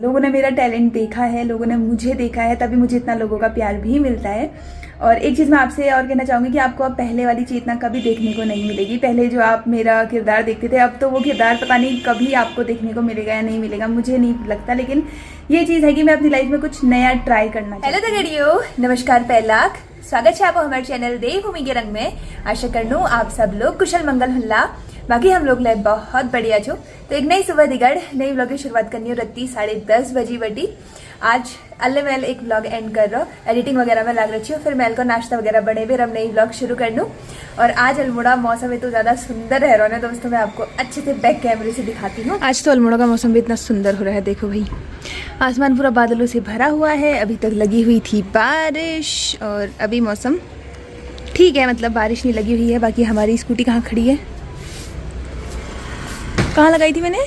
लोगों ने मेरा टैलेंट देखा है, लोगों ने मुझे देखा है, तभी मुझे इतना लोगों का प्यार भी मिलता है। और एक चीज़ मैं आपसे और कहना चाहूँगी कि आपको अब पहले वाली चेतना कभी देखने को नहीं मिलेगी। पहले जो आप मेरा किरदार देखते थे, अब तो वो किरदार पता नहीं कभी आपको देखने को मिलेगा या नहीं मिलेगा, मुझे नहीं लगता। लेकिन ये चीज़ है कि मैं अपनी लाइफ में कुछ नया ट्राई करना चाहती हूँ। हेलो दगड़ियों, नमस्कार पहलाक, स्वागत है आपको हमारे चैनल देवभूमि के रंग में। आशा करनू आप सब लोग कुशल मंगल हुल्ला। बाकी हम लोग लाइफ बहुत बढ़िया छो। तो एक नई सुबह दिगड़ नई व्लॉग की शुरुआत करनी हो रत्ती 10:30 बजी बटी। आज अल्ले मैल एक व्लॉग एंड कर रहा हूँ, एडिटिंग वगैरह में लग रही हूँ, फिर मैल को नाश्ता वगैरह बने फिर हम नई व्लॉग शुरू कर लूँ। और आज अल्मोड़ा मौसम तो ज़्यादा सुंदर रह रहा है दोस्तों, मैं आपको अच्छे से बैक कैमरे से दिखाती हूँ। आज तो अल्मोड़ा का मौसम भी इतना सुंदर हो रहा है, देखो भाई आसमान पूरा बादलों से भरा हुआ है। अभी तक लगी हुई थी बारिश और अभी मौसम ठीक है, मतलब बारिश नहीं लगी हुई है। बाकी हमारी स्कूटी कहाँ खड़ी है, कहाँ लगाई थी मैंने,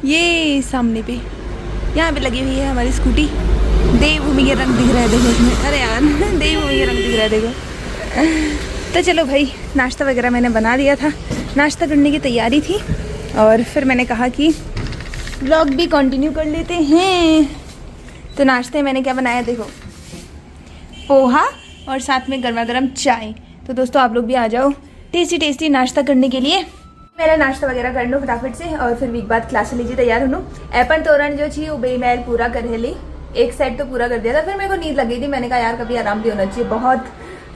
ये सामने पे यहाँ पे लगी हुई है हमारी स्कूटी। देवभूमि के रंग दिख रहा है देखो इसमें, अरे यार देवभूमि के रंग दिख रहा है देखो। तो चलो भाई, नाश्ता वगैरह मैंने बना दिया था, नाश्ता करने की तैयारी थी और फिर मैंने कहा कि व्लॉग भी कंटिन्यू कर लेते हैं। तो नाश्ते मैंने क्या बनाया देखो, पोहा और साथ में गर्मा गर्म चाय। तो दोस्तों आप लोग भी आ जाओ टेस्टी टेस्टी नाश्ता करने के लिए। मेरा नाश्ता वगैरह कर लो फटाफट से और फिर वीक बाद क्लास लीजिए तैयार हो। एपन तोरण जो थी वो बेमैल पूरा कर ली, एक सेट तो पूरा कर दिया था। फिर मेरे को नींद लग गई थी, मैंने कहा यार कभी आराम भी होना चाहिए, बहुत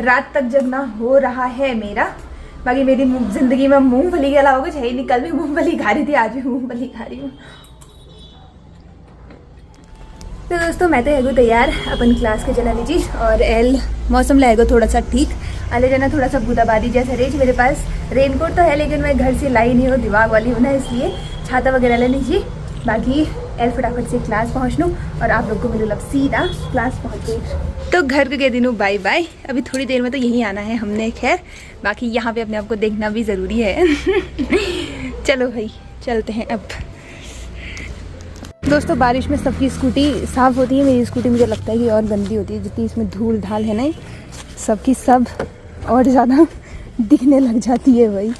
रात तक जगना हो रहा है मेरा। बाकी मेरी जिंदगी में मूंगफली के अलावा कुछ है ही नहीं। कल भी मूंगफली खा रही थी, आज भी मूंगफली खा रही हूँ। तो दोस्तों मैं तो है तैयार अपन क्लास के चला लीजिए। और एल मौसम लगेगा थोड़ा सा ठीक, अले जाना थोड़ा सा बूंदाबांदी जैसा रेज। मेरे पास रेनकोट तो है लेकिन मैं घर से लाई नहीं हूँ, दिमाग वाली हूँ ना, इसलिए छाता वगैरह ले लीजिए। बाकी एल फटाफट से क्लास पहुँच लूँ और आप लोग को मिलूँ लब सीधा क्लास पहुँच गई। तो घर के कह दिनों बाय बाय, अभी थोड़ी देर में तो यहीं आना है हमने। खैर बाकी यहाँ पे अपने आप को देखना भी ज़रूरी है। चलो भाई चलते हैं अब। दोस्तों बारिश में सबकी स्कूटी साफ़ होती है, मेरी स्कूटी मुझे लगता है कि और गंदी होती है। जितनी इसमें धूल धाल है ना, सबकी सब और ज़्यादा दिखने लग जाती है भाई।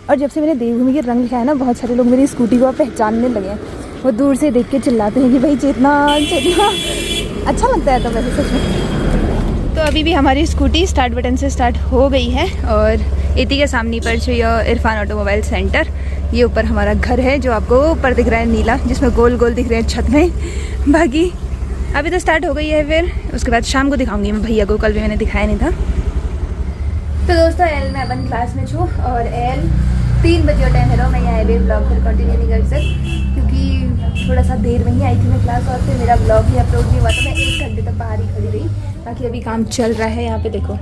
और जब से मैंने देवभूमि के रंग लिखा है ना, बहुत सारे लोग मेरी स्कूटी को पहचानने लगे हैं। वो दूर से देख के चिल्लाते हैं कि भाई चेतना चेतना। अच्छा लगता है तो वैसे सच में। तो अभी भी हमारी स्कूटी स्टार्ट बटन से स्टार्ट हो गई है और इसी के सामने पर जो ये इरफान ऑटोमोबाइल सेंटर, ये ऊपर हमारा घर है जो आपको ऊपर दिख रहा है नीला, जिसमें गोल गोल दिख रहे हैं छत में। बाकी अभी तो स्टार्ट हो गई है, फिर उसके बाद शाम को दिखाऊंगी मैं भैया को, कल भी मैंने दिखाया नहीं था। तो दोस्तों एल मैं अपन क्लास में छूँ और एल 3 बजे टाइम है, मैं यहाँ भी ब्लॉग फिर कंटिन्यू नहीं कर सकती क्योंकि थोड़ा सा देर में ही आई थी मैं क्लास और फिर मेरा ब्लॉग ही अपलोड नहीं हुआ था। मैं 1 घंटे तक बाहर ही खड़ी रही। बाकी अभी काम चल रहा है, यहाँ पे देखो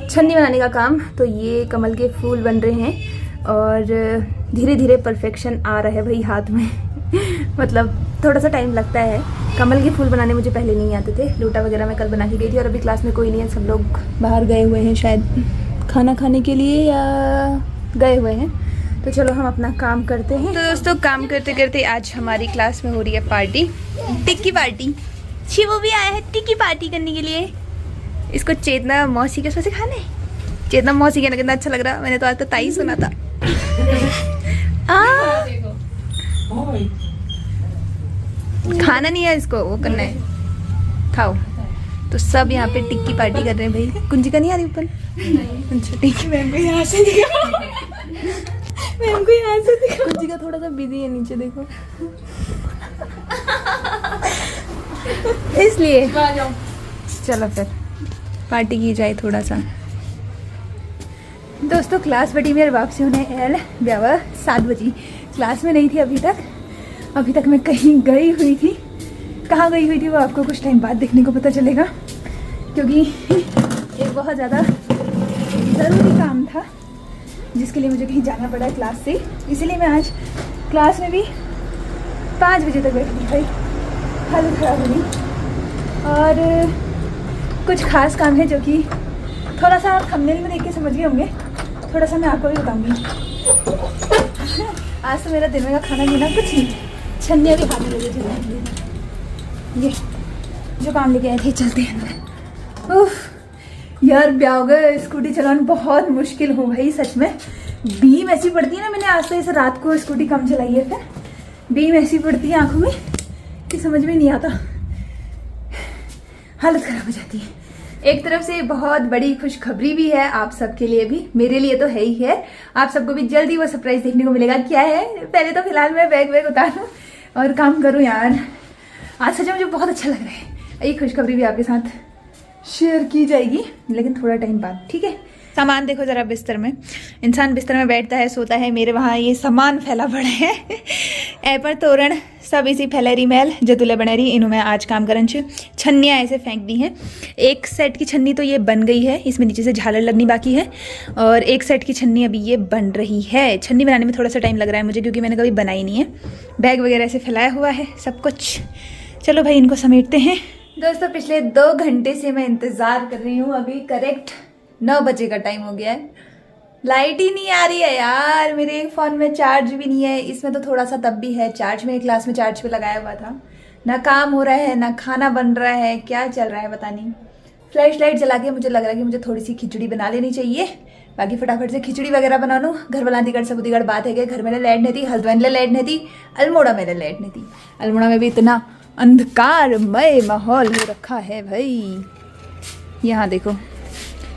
छन्नी बनाने का काम। तो ये कमल के फूल बन रहे हैं और धीरे धीरे परफेक्शन आ रहा है भाई हाथ में। मतलब थोड़ा सा टाइम लगता है। कमल के फूल बनाने मुझे पहले नहीं आते थे। लोटा वगैरह मैं कल बना के गई थी और अभी क्लास में कोई नहीं है, सब लोग बाहर गए हुए हैं, शायद खाना खाने के लिए या गए हुए हैं। तो चलो हम अपना काम करते हैं। तो दोस्तों काम करते करते आज हमारी क्लास में हो रही है पार्टी, टिक्की पार्टी। शिवू भी आया है टिक्की पार्टी करने के लिए। इसको चेतना मौसी के से खाना है। चेतना मौसी कहना कितना अच्छा लग रहा, मैंने तो आज तो ताई सुना था। खाना नहीं है इसको, वो करना है, खाओ। तो सब यहाँ पे टिक्की पार्टी कर रहे हैं भाई। कुंजिका नहीं आ रही ऊपर? अच्छा ठीक है, मैम को यहाँ से दिखाओ, मैम को यहाँ से दिखाओ। कुंजिका थोड़ा सा बिजी है नीचे देखो, इसलिए चलो फिर पार्टी की जाए थोड़ा सा। दोस्तों क्लास बटी मेरे वापसी होने एल ब्यावा 7 बजे। क्लास में नहीं थी अभी तक मैं कहीं गई हुई थी। कहाँ गई हुई थी वो आपको कुछ टाइम बाद देखने को पता चलेगा, क्योंकि एक बहुत ज़्यादा ज़रूरी काम था जिसके लिए मुझे कहीं जाना पड़ा क्लास से। इसीलिए मैं आज क्लास में भी 5 बजे तक बैठी थी भाई, हालत ख़राब हुई। और कुछ खास काम है जो कि थोड़ा सा आप थंबनेल में देख के समझ गए होंगे, थोड़ा सा मैं आपको भी बताऊँगी। आज तो मेरा दिन में का खाना पीना कुछ नहीं, छन्निया भी हाथ में लगे चलने। ये जो काम लेके आए थे चलते हैं। उफ यार ब्याह गए, स्कूटी चलाना बहुत मुश्किल हो भाई सच में। बीम ऐसी पड़ती है ना, मैंने आज तो इस रात को स्कूटी कम चलाई है, फिर बीम ऐसी पड़ती है आंखों में कि समझ में नहीं आता, हालत खराब हो जाती है। एक तरफ से बहुत बड़ी खुशखबरी भी है आप सबके लिए भी, मेरे लिए तो है ही है, आप सबको भी जल्दी वो सरप्राइज देखने को मिलेगा। क्या है, पहले तो फिलहाल मैं बैग उतारूं और काम करूं यार। आज सच में मुझे बहुत अच्छा लग रहा है। ये खुशखबरी भी आपके साथ शेयर की जाएगी, लेकिन थोड़ा टाइम बाद, ठीक है। सामान देखो जरा बिस्तर में, इंसान बिस्तर में बैठता है, सोता है, मेरे वहाँ ये सामान फैला पड़ा है। एपर तोरण सब इसी फैलेरी महल जतुले बनेरी, इन्हों में आज काम करन छे। छन्नियाँ ऐसे फेंक दी हैं। एक सेट की छन्नी तो ये बन गई है, इसमें नीचे से झालर लगनी बाकी है, और एक सेट की छन्नी अभी ये बन रही है। छन्नी बनाने में थोड़ा सा टाइम लग रहा है मुझे, क्योंकि मैंने कभी बनाई नहीं है। बैग वगैरह ऐसे फैलाया हुआ है सब कुछ। चलो भाई इनको समेटते हैं। दोस्तों पिछले 2 घंटे से मैं इंतज़ार कर रही हूँ, अभी करेक्ट 9 बजे का टाइम हो गया है, लाइट ही नहीं आ रही है यार। मेरे फ़ोन में चार्ज भी नहीं है, इसमें तो थोड़ा सा तब भी है चार्ज, में क्लास में चार्ज पे लगाया हुआ था। ना काम हो रहा है, ना खाना बन रहा है, क्या चल रहा है पता नहीं। फ्लैश लाइट जला के मुझे लग रहा है कि मुझे थोड़ी सी खिचड़ी बना लेनी चाहिए, बाकी फटाफट से खिचड़ी वगैरह बना लूँ। घर वाला दिगड़ सबूतिगड़ बात है कि घर में लाइट नहीं थी, हल्द्वानी लाइट नहीं थी, अल्मोड़ा में लाइट नहीं थी। अल्मोड़ा में भी इतना अंधकारमय माहौल हो रखा है भाई। यहाँ देखो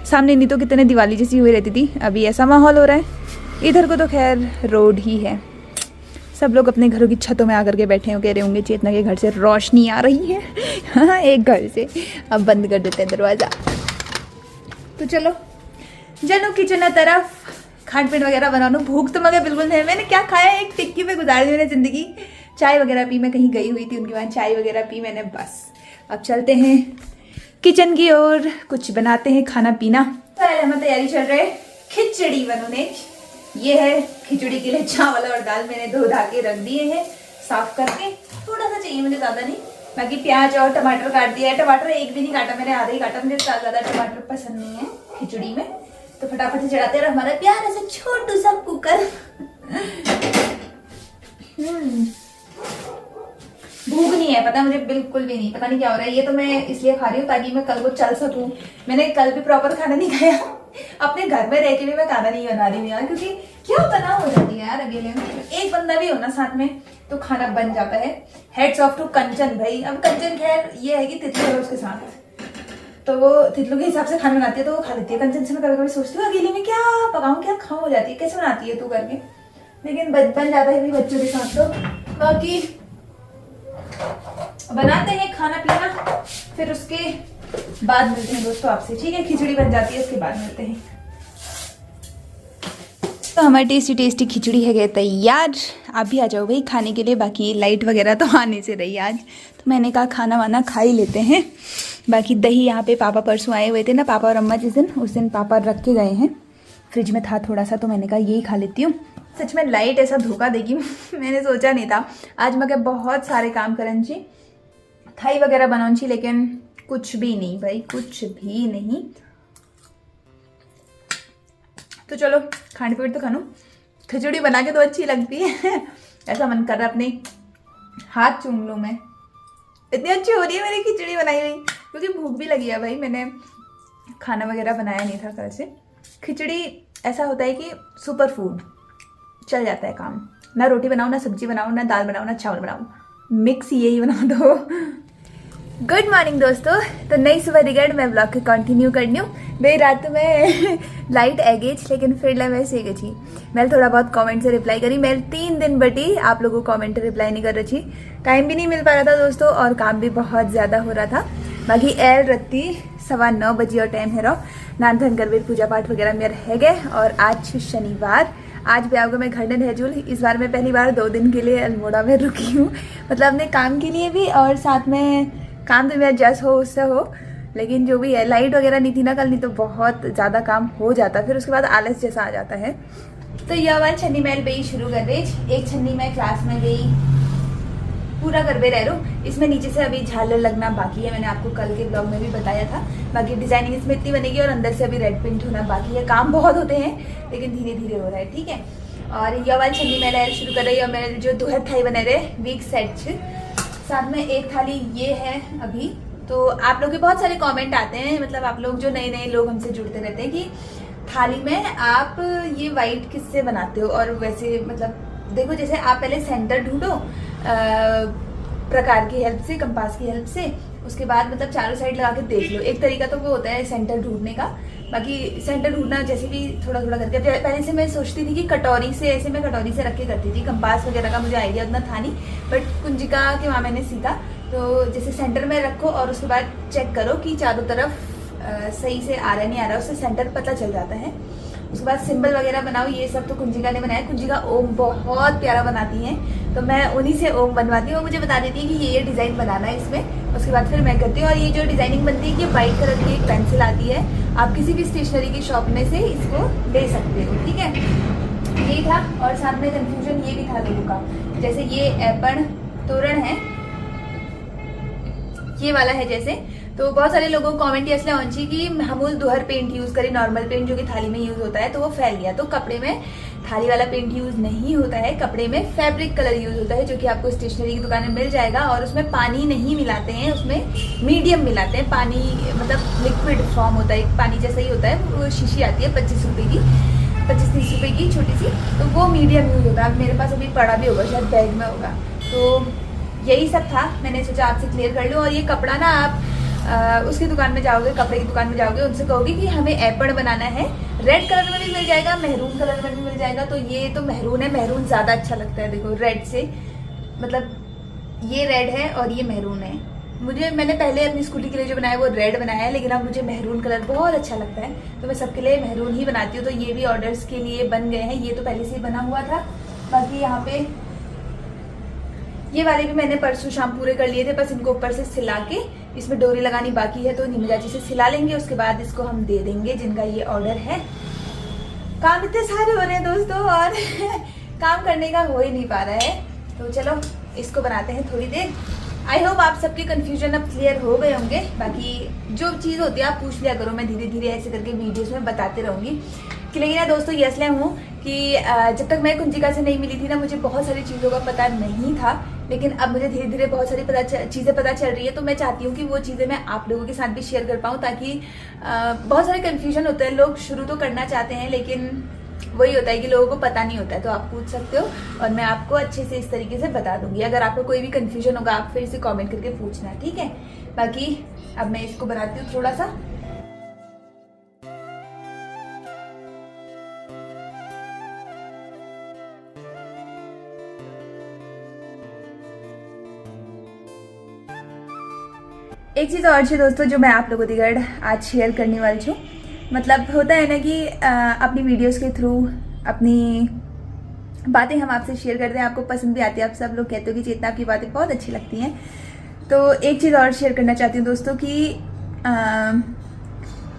सामने नहीं तो कितने दिवाली जैसी हुई रहती थी, अभी ऐसा माहौल हो रहा है। इधर को तो खैर रोड ही है, सब लोग अपने घरों की छतों में आकर के बैठे हो, कह रहे होंगे चेतना के घर से रोशनी आ रही है। हाँ एक घर से, अब बंद कर देते हैं दरवाज़ा। तो चलो जनो किचन तरफ खान पीन वगैरह बना लूँ। भूख तो मगर बिल्कुल नहीं, मैंने क्या खाया, एक टिक्की पे गुजार दी मैंने ज़िंदगी। चाय वगैरह पी, मैं कहीं गई हुई थी उनके वहाँ चाय वगैरह पी मैंने, बस। अब चलते हैं किचन की ओर, कुछ बनाते हैं खाना पीना। पहले हमें तैयारी चल रही है खिचड़ी बनाने। ये है खिचड़ी के लिए चावल और दाल, मैंने धो धा के रख दिए हैं साफ करके। थोड़ा सा चाहिए मुझे, ज़्यादा नहीं। बाकी प्याज और टमाटर काट दिया है, टमाटर एक भी नहीं काटा मैंने, आधा ही काटा, मुझे ज़्यादा टमाटर पसंद नहीं है खिचड़ी में। तो फटाफट से चढ़ाते हैं हमारा प्यारा सा छोटू सा कुकर। भूख नहीं है पता मुझे, बिल्कुल भी नहीं, पता नहीं क्या हो रहा है। ये तो मैं इसलिए खा रही हूँ ताकि मैं कल को चल सकूँ। मैंने कल भी प्रॉपर खाना नहीं खाया, अपने घर में रह के भी मैं खाना नहीं बना रही हूँ यार, क्योंकि क्या तनाव हो जाती है यार। अकेले में एक बंदा भी हो ना साथ में तो खाना बन जाता है। हेड्स ऑफ टू कंचन भाई। अब कंचन खैर ये है कि तितली है उसके साथ, तो वो तितलू के हिसाब से खाना बनाती है तो वो खा लेती है। कंचन से मैं कभी कभी सोचती हूँ अकेले में क्या पकाऊँ क्या खाऊँ, हो जाती है कैसे बनाती है तू करके, लेकिन बन जाता है भी बच्चों के साथ। तो बाकी बनाते हैं खाना पीना, फिर उसके बाद मिलते हैं दोस्तों आपसे, ठीक है। खिचड़ी बन जाती है उसके बाद मिलते हैं। तो हमारी टेस्टी टेस्टी खिचड़ी है गए तैयार, आप भी आ जाओ भाई खाने के लिए। बाकी लाइट वगैरह तो आने से रही आज, तो मैंने कहा खाना वाना खा ही लेते हैं। बाकी दही यहाँ पे पापा परसों आए हुए थे ना, पापा और अम्मा जिस दिन, उस दिन पापा रख के गए हैं, फ्रिज में था थोड़ा सा, तो मैंने कहा यही खा लेती हूँ। सच में लाइट ऐसा धोखा देगी मैंने सोचा नहीं था। आज मैं बहुत सारे काम करन छी, थाई वगैरह बनाऊँ छी, लेकिन कुछ भी नहीं भाई, कुछ भी नहीं। तो चलो खाने पीट तो खानू, खिचड़ी बना के तो अच्छी लगती है। ऐसा मन कर रहा है अपने हाथ चूम लूँ मैं, इतनी अच्छी हो रही है मेरी खिचड़ी बनाई हुई, क्योंकि भूख भी लगी है भाई। मैंने खाना वगैरह बनाया नहीं था कल से। खिचड़ी ऐसा होता है कि सुपर फूड, चल जाता है काम। ना रोटी बनाओ, ना सब्जी बनाओ, ना दाल बनाओ, ना चावल बनाओ, मिक्स यही बना दो। गुड मॉर्निंग दोस्तों। तो नई सुबह दिगड़ मैं ब्लॉग के कंटिन्यू करनी हूँ। मेरी रात में लाइट है गई, लेकिन फिर मैं से गई थी। मैं थोड़ा बहुत कमेंट से रिप्लाई करी, मैं 3 दिन बटी आप लोगों को कमेंट रिप्लाई नहीं कर रही थी, टाइम भी नहीं मिल पा रहा था दोस्तों, और काम भी बहुत ज़्यादा हो रहा था। बाकी एल रत्ती 9:15 बजे और टाइम है रहो नान धन करवीर पूजा पाठ वगैरह मेरे है गए। और आज शनिवार, आज भी आओगे मैं घर में रहजूल। इस बार मैं पहली बार 2 दिन के लिए अल्मोड़ा में रुकी हूँ, मतलब अपने काम के लिए भी, और साथ में काम तो मेरा जैस हो उससे हो, लेकिन जो भी है लाइट वगैरह नहीं थी ना कल, नहीं तो बहुत ज़्यादा काम हो जाता, फिर उसके बाद आलस जैसा आ जाता है। तो यह वाली छन्नी मैं गई शुरू कर रही, एक छन्नी मैं क्लास में गई पूरा करवे रह रू। इसमें नीचे से अभी झालर लगना बाकी है, मैंने आपको कल के ब्लॉग में भी बताया था। बाकी डिजाइनिंग इसमें इतनी बनेगी, और अंदर से अभी रेड पेंट होना बाकी है। काम बहुत होते हैं लेकिन धीरे धीरे हो रहा है, ठीक है। और यह वाली छन्नी मैं शुरू कर रही है, और मैंने जो 2 थाई बने रहे वीक सेट, साथ में एक थाली ये है अभी। तो आप लोग के बहुत सारे कमेंट आते हैं, मतलब आप लोग जो नए नए लोग हमसे जुड़ते रहते हैं, कि थाली में आप ये वाइट किससे बनाते हो। और वैसे मतलब देखो, जैसे आप पहले सेंटर ढूंढो, प्रकार की हेल्प से, कंपास की हेल्प से। उसके बाद मतलब चारों साइड लगा के देख लो। एक तरीका तो वो होता है सेंटर ढूंढने का, बाकी सेंटर ढूंढना जैसे भी थोड़ा थोड़ा करके। पहले से मैं सोचती थी कि कटोरी से, ऐसे मैं कटोरी से रख के करती थी। कंपास वगैरह का मुझे आइडिया उतना था नहीं, बट कुंजिका के वहाँ मैंने सीखा। तो जैसे सेंटर में रखो और उसके बाद चेक करो कि चारों तरफ सही से आ रहा है नहीं आ रहा, उससे सेंटर पता चल जाता है। उसके बाद सिंबल वगैरह बनाओ, ये सब तो कुंजिका ने बनाया। कुंजिका ओम बहुत प्यारा बनाती है, तो मैं उन्हीं से ओम बनवाती हूँ। वो मुझे बता देती है कि ये डिज़ाइन बनाना है इसमें, उसके बाद फिर मैं करती हूँ। और ये जो डिज़ाइनिंग बनती है कि वाइट कलर की एक पेंसिल आती है, आप किसी भी स्टेशनरी की शॉप में से इसको ले सकते हो, ठीक है। यही था। और साथ में कन्फ्यूजन ये भी था लोगों का, जैसे ये एपण तोरण है, ये वाला है जैसे, तो बहुत सारे लोगों को कमेंट किया इसलिए ऑनची कि हमूल दुहर पेंट यूज करें, नॉर्मल पेंट जो कि थाली में यूज होता है, तो वो फैल गया। तो कपड़े में थाली वाला पेंट यूज नहीं होता है, कपड़े में फैब्रिक कलर यूज होता है, जो कि आपको स्टेशनरी की दुकान में मिल जाएगा। और उसमें पानी नहीं मिलाते हैं, उसमें मीडियम मिलाते हैं। पानी मतलब लिक्विड फॉर्म होता है, पानी जैसा ही होता है। वो शीशी आती है 25 रुपए की, 25-30 रुपए की छोटी सी, तो वो मीडियम यूज होता है। मेरे पास अभी पड़ा भी होगा, शायद बैग में होगा। तो यही सब था, मैंने सोचा आपसे क्लियर कर लूँ। और ये कपड़ा ना आप उसकी दुकान में जाओगे, कपड़े की दुकान में जाओगे, उनसे कहोगे कि हमें एपण बनाना है। रेड कलर में भी मिल जाएगा, मेहरून कलर में भी मिल जाएगा। तो ये तो मेहरून है, मेहरून ज़्यादा अच्छा लगता है देखो रेड से, मतलब ये रेड है और ये मेहरून है। मैंने पहले अपनी स्कूटी के लिए जो बनाया वो रेड बनाया है, लेकिन अब मुझे मेहरून कलर बहुत अच्छा लगता है, तो मैं सबके लिए मेहरून ही बनाती हूँ। तो ये भी ऑर्डर्स के लिए बन गए हैं, ये तो पहले से ही बना हुआ था। बाकी यहाँ पे ये वाले भी मैंने परसों शाम पूरे कर लिए थे, बस इनको ऊपर से सिला के इसमें डोरी लगानी बाकी है, तो निमिजा जी से सिला लेंगे। उसके बाद इसको हम दे देंगे जिनका ये ऑर्डर है। काम इतने सारे हो रहे हैं दोस्तों, और काम करने का हो ही नहीं पा रहा है। तो चलो इसको बनाते हैं थोड़ी देर। आई होप आप सबके कंफ्यूजन अब क्लियर हो गए होंगे। बाकी जो चीज़ होती है आप पूछ लिया करो, मैं धीरे धीरे ऐसे करके वीडियोस में बताते रहूँगी। कि लेकिन ना दोस्तों ये इसलिए हूँ कि जब तक मैं कुंजिका से नहीं मिली थी ना, मुझे बहुत सारी चीज़ों का पता नहीं था, लेकिन अब मुझे धीरे धीरे बहुत सारी चीज़ें पता चल रही है। तो मैं चाहती हूँ कि वो चीज़ें मैं आप लोगों के साथ भी शेयर कर पाऊँ, ताकि बहुत सारे कन्फ्यूजन होते हैं। लोग शुरू तो करना चाहते हैं, लेकिन वही होता है कि लोगों को पता नहीं होता है। तो आप पूछ सकते हो और मैं आपको अच्छे से इस तरीके से बता दूंगी। अगर आपको कोई भी कन्फ्यूजन होगा आप फिर से कमेंट करके पूछना, ठीक है। बाकी अब मैं इसको बनाती हूँ थोड़ा सा। एक चीज़ और है दोस्तों जो मैं आप लोगों के आज शेयर करने वाली हूँ। मतलब होता है ना कि अपनी वीडियोस के थ्रू अपनी बातें हम आपसे शेयर करते हैं, आपको पसंद भी आती है। आप सब लोग कहते हो कि चेतना आपकी बातें बहुत अच्छी लगती हैं। तो एक चीज़ और शेयर करना चाहती हूँ दोस्तों कि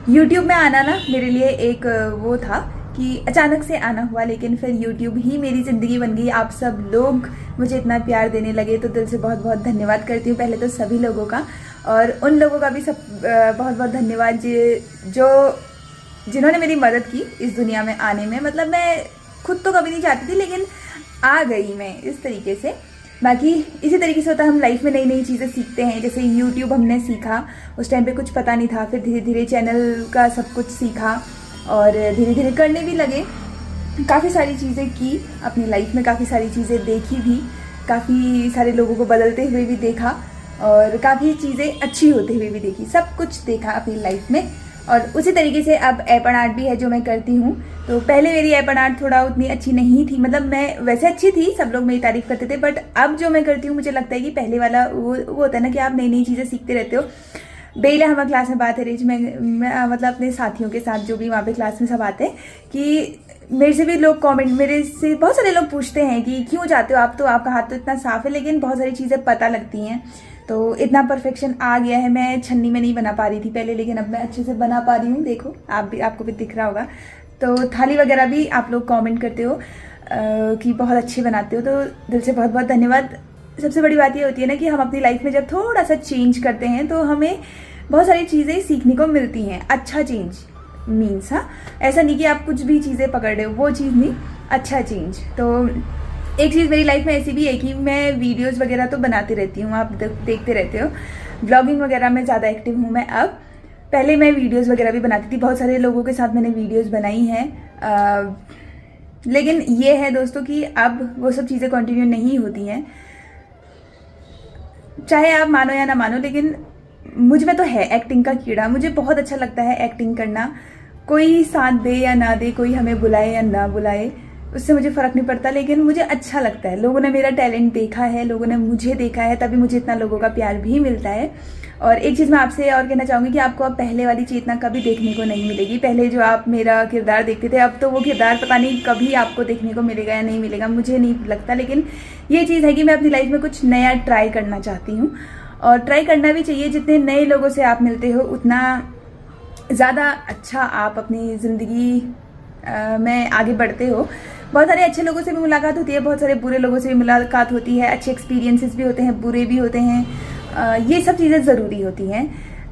यूट्यूब में आना ना मेरे लिए एक वो था कि अचानक से आना हुआ, लेकिन फिर यूट्यूब ही मेरी ज़िंदगी बन गई। आप सब लोग मुझे इतना प्यार देने लगे, तो दिल से बहुत बहुत धन्यवाद करती हूँ पहले तो सभी लोगों का, और उन लोगों का भी सब बहुत बहुत धन्यवाद जिन्होंने मेरी मदद की इस दुनिया में आने में। मतलब मैं खुद तो कभी नहीं चाहती थी, लेकिन आ गई मैं इस तरीके से। बाकी इसी तरीके से होता है, हम लाइफ में नई नई चीज़ें सीखते हैं। जैसे यूट्यूब हमने सीखा, उस टाइम पे कुछ पता नहीं था, फिर धीरे धीरे चैनल का सब कुछ सीखा और धीरे धीरे करने भी लगे। काफ़ी सारी चीज़ें की अपनी लाइफ में, काफ़ी सारी चीज़ें देखी भी, काफ़ी सारे लोगों को बदलते हुए भी देखा और काफ़ी चीज़ें अच्छी होते हुए भी देखी। सब कुछ देखा अपनी लाइफ में। और उसी तरीके से अब एपन आर्ट भी है जो मैं करती हूँ। तो पहले मेरी एपन आर्ट थोड़ा उतनी अच्छी नहीं थी, मतलब मैं वैसे अच्छी थी, सब लोग मेरी तारीफ़ करते थे, बट अब जो मैं करती हूँ मुझे लगता है कि पहले वाला वो होता है ना कि आप नई नई चीज़ें सीखते रहते हो। बेला हमारे क्लास में बात है रेज मैं मतलब अपने साथियों के साथ जो भी वहाँ पे क्लास में सब आते हैं कि मेरे से भी लोग कमेंट, मेरे से बहुत सारे लोग पूछते हैं कि क्यों जाते हो आप, तो आपका हाथ तो इतना साफ है, लेकिन बहुत सारी चीज़ें पता लगती हैं। तो इतना परफेक्शन आ गया है। मैं छन्नी में नहीं बना पा रही थी पहले, लेकिन अब मैं अच्छे से बना पा रही हूँ। देखो आपको भी दिख रहा होगा। तो थाली वगैरह भी आप लोग कमेंट करते हो कि बहुत अच्छे बनाते हो, तो दिल से बहुत बहुत धन्यवाद। सबसे बड़ी बात ये होती है ना कि हम अपनी लाइफ में जब थोड़ा सा चेंज करते हैं तो हमें बहुत सारी चीज़ें सीखने को मिलती हैं। अच्छा चेंज मीन्स, हाँ, ऐसा नहीं कि आप कुछ भी चीज़ें पकड़ रहे हो, वो चीज़ नहीं, अच्छा चेंज। तो एक चीज़ मेरी लाइफ में ऐसी भी है कि मैं वीडियोस वगैरह तो बनाती रहती हूँ, आप देखते रहते हो। व्लॉगिंग वगैरह में ज़्यादा एक्टिव हूँ मैं अब। पहले मैं वीडियोस वगैरह भी बनाती थी, बहुत सारे लोगों के साथ मैंने वीडियोस बनाई हैं, लेकिन ये है दोस्तों कि अब वो सब चीज़ें कंटिन्यू नहीं होती हैं। चाहे आप मानो या ना मानो, लेकिन मुझ में तो है एक्टिंग का कीड़ा। मुझे बहुत अच्छा लगता है एक्टिंग करना। कोई साथ दे या ना दे, कोई हमें बुलाए या ना बुलाए, उससे मुझे फ़र्क नहीं पड़ता, लेकिन मुझे अच्छा लगता है। लोगों ने मेरा टैलेंट देखा है, लोगों ने मुझे देखा है, तभी मुझे इतना लोगों का प्यार भी मिलता है। और एक चीज़ मैं आपसे और कहना चाहूँगी कि आपको अब पहले वाली चेतना कभी देखने को नहीं मिलेगी। पहले जो आप मेरा किरदार देखते थे, अब तो वो किरदार पता नहीं कभी आपको देखने को मिलेगा या नहीं मिलेगा, मुझे नहीं लगता। लेकिन ये चीज़ है कि मैं अपनी लाइफ में कुछ नया ट्राई करना चाहती हूँ, और ट्राई करना भी चाहिए। जितने नए लोगों से आप मिलते हो, उतना ज़्यादा अच्छा आप अपनी ज़िंदगी में आगे बढ़ते हो। बहुत सारे अच्छे लोगों से भी मुलाकात होती है, बहुत सारे बुरे लोगों से भी मुलाकात होती है। अच्छे एक्सपीरियंसेस भी होते हैं, बुरे भी होते हैं। ये सब चीज़ें ज़रूरी होती हैं।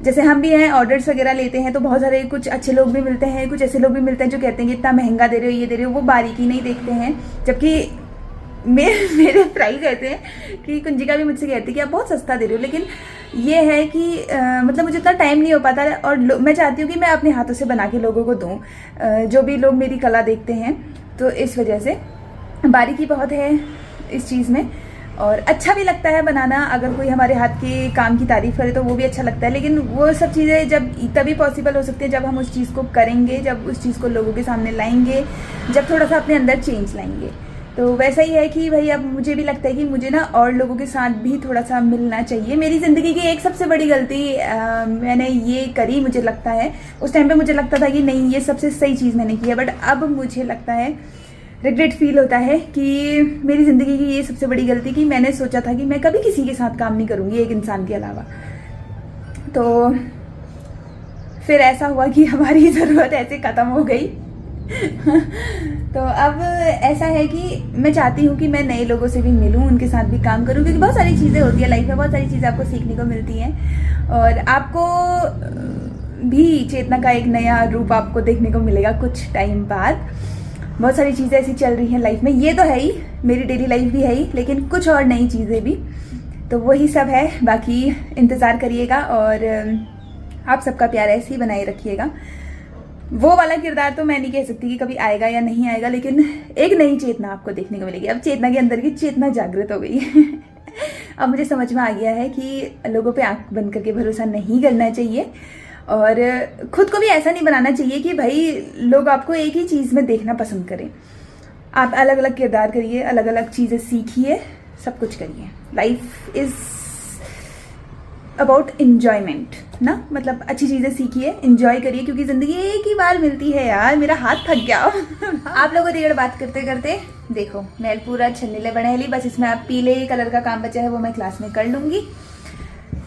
जैसे हम भी हैं, ऑर्डर्स वगैरह लेते हैं तो बहुत सारे कुछ अच्छे लोग भी मिलते हैं, कुछ ऐसे लोग भी मिलते हैं जो कहते हैं कि इतना महंगा दे रहे हो, ये दे रहे हो, वो बारीकी नहीं देखते हैं। जबकि मेरे प्राइस ऐसे हैं कि कुंजिका भी मुझसे कहती है कि आप बहुत सस्ता दे रहे हो। लेकिन ये है कि मतलब मुझे इतना टाइम नहीं हो पाता, और मैं चाहती हूँ कि मैं अपने हाथों से बना के लोगों को दूँ, जो भी लोग मेरी कला देखते हैं। तो इस वजह से बारीकी बहुत है इस चीज़ में, और अच्छा भी लगता है बनाना। अगर कोई हमारे हाथ के काम की तारीफ़ करे तो वो भी अच्छा लगता है। लेकिन वो सब चीज़ें जब तभी पॉसिबल हो सकती है जब हम उस चीज़ को करेंगे, जब उस चीज़ को लोगों के सामने लाएंगे, जब थोड़ा सा अपने अंदर चेंज लाएंगे। तो वैसा ही है कि भाई अब मुझे भी लगता है कि मुझे ना और लोगों के साथ भी थोड़ा सा मिलना चाहिए। मेरी ज़िंदगी की एक सबसे बड़ी गलती मैंने ये करी, मुझे लगता है। उस टाइम पे मुझे लगता था कि नहीं, ये सबसे सही चीज़ मैंने की है, बट अब मुझे लगता है, रिग्रेट फील होता है कि मेरी ज़िंदगी की ये सबसे बड़ी गलती कि मैंने सोचा था कि मैं कभी किसी के साथ काम नहीं करूँगी एक इंसान के अलावा। तो फिर ऐसा हुआ कि हमारी ज़रूरत ऐसे ख़त्म हो गई। तो अब ऐसा है कि मैं चाहती हूँ कि मैं नए लोगों से भी मिलूँ, उनके साथ भी काम करूँ, क्योंकि बहुत सारी चीज़ें होती है लाइफ में, बहुत सारी चीज़ें आपको सीखने को मिलती हैं, और आपको भी चेतना का एक नया रूप आपको देखने को मिलेगा कुछ टाइम बाद। बहुत सारी चीज़ें ऐसी चल रही हैं लाइफ में, ये तो है ही, मेरी डेली लाइफ भी है ही, लेकिन कुछ और नई चीज़ें भी, तो वही सब है। बाकी इंतज़ार करिएगा, और आप सबका प्यार ऐसे ही बनाए रखिएगा। वो वाला किरदार तो मैं नहीं कह सकती कि कभी आएगा या नहीं आएगा, लेकिन एक नई चेतना आपको देखने को मिलेगी। अब चेतना के अंदर की चेतना जागृत हो गई है। अब मुझे समझ में आ गया है कि लोगों पे आंख बंद करके भरोसा नहीं करना चाहिए, और खुद को भी ऐसा नहीं बनाना चाहिए कि भाई लोग आपको एक ही चीज़ में देखना पसंद करें। आप अलग अलग किरदार करिए, अलग अलग चीज़ें सीखिए, सब कुछ करिए। लाइफ इज़ अबाउट एन्जॉयमेंट ना, मतलब अच्छी चीज़ें सीखिए, एंजॉय करिए, क्योंकि ज़िंदगी एक ही बार मिलती है यार। मेरा हाथ थक गया। आप लोगों से बात करते करते देखो मैं पूरा छन्नीले बने ली, बस इसमें आप पीले कलर का काम बचा है वो मैं क्लास में कर लूँगी।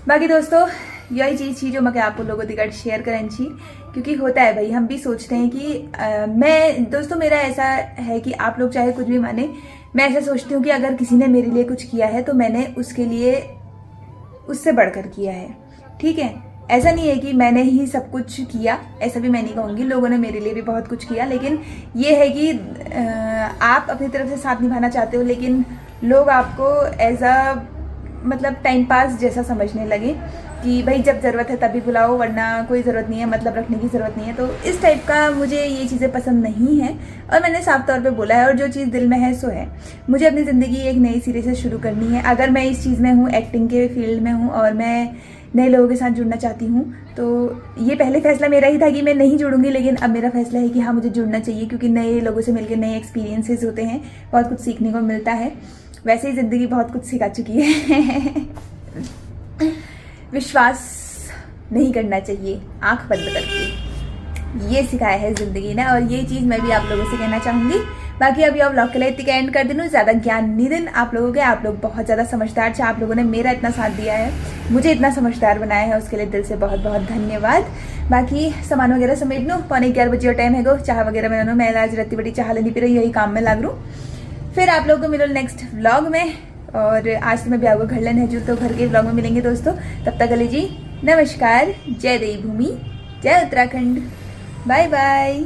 बाकी दोस्तों यही चीज़ थी जो मैं आप लोगों के साथ शेयर करें छी, क्योंकि होता है भाई, हम भी सोचते हैं कि मैं दोस्तों, मेरा ऐसा है कि आप लोग चाहे कुछ भी माने, मैं ऐसा सोचती हूँ कि अगर किसी ने मेरे लिए कुछ किया है तो मैंने उसके लिए उससे बढ़कर किया है। ठीक है, ऐसा नहीं है कि मैंने ही सब कुछ किया, ऐसा भी मैं नहीं कहूँगी। लोगों ने मेरे लिए भी बहुत कुछ किया, लेकिन ये है कि आप अपनी तरफ से साथ निभाना चाहते हो, लेकिन लोग आपको एज अ मतलब टाइम पास जैसा समझने लगे कि भाई जब ज़रूरत है तभी बुलाओ, वरना कोई ज़रूरत नहीं है, मतलब रखने की ज़रूरत नहीं है। तो इस टाइप का मुझे ये चीज़ें पसंद नहीं है, और मैंने साफ तौर पे बोला है, और जो चीज़ दिल में है सो है। मुझे अपनी ज़िंदगी एक नई सिरे से शुरू करनी है। अगर मैं इस चीज़ में हूँ, एक्टिंग के फील्ड में हूँ, और मैं नए लोगों के साथ जुड़ना चाहती हूँ, तो ये पहले फैसला मेरा ही था कि मैं नहीं जुड़ूंगी, लेकिन अब मेरा फैसला है कि हाँ मुझे जुड़ना चाहिए, क्योंकि नए लोगों से मिलकर नए एक्सपीरियंसेस होते हैं, बहुत कुछ सीखने को मिलता है। वैसे ही ज़िंदगी बहुत कुछ सिखा चुकी है। विश्वास नहीं करना चाहिए आंख बंद करके, ये सिखाया है ज़िंदगी ने, और ये चीज़ मैं भी आप लोगों से कहना चाहूँगी। बाकी अभी आप व्लॉग के लिए इतनी एंड कर देना, ज़्यादा ज्ञान नहीं दिन आप लोगों के। आप लोग बहुत ज़्यादा समझदार थे, आप लोगों ने मेरा इतना साथ दिया है, मुझे इतना समझदार बनाया है, उसके लिए दिल से बहुत बहुत धन्यवाद। बाकी सामान वगैरह समेट लूँ, 11:15 बजे और टाइम है गो, चाह वगैरह मैं मैं आज रत्ती बड़ी चाह लेनी पी रही, यही काम में लग रू। फिर आप लोगों को मिलो नेक्स्ट व्लॉग में, और आज तो मैं ब्याह को घर लेने है, तो घर के व्लॉग में मिलेंगे दोस्तों। तब तक अली जी नमस्कार, जय देवी भूमि, जय उत्तराखंड, बाय बाय।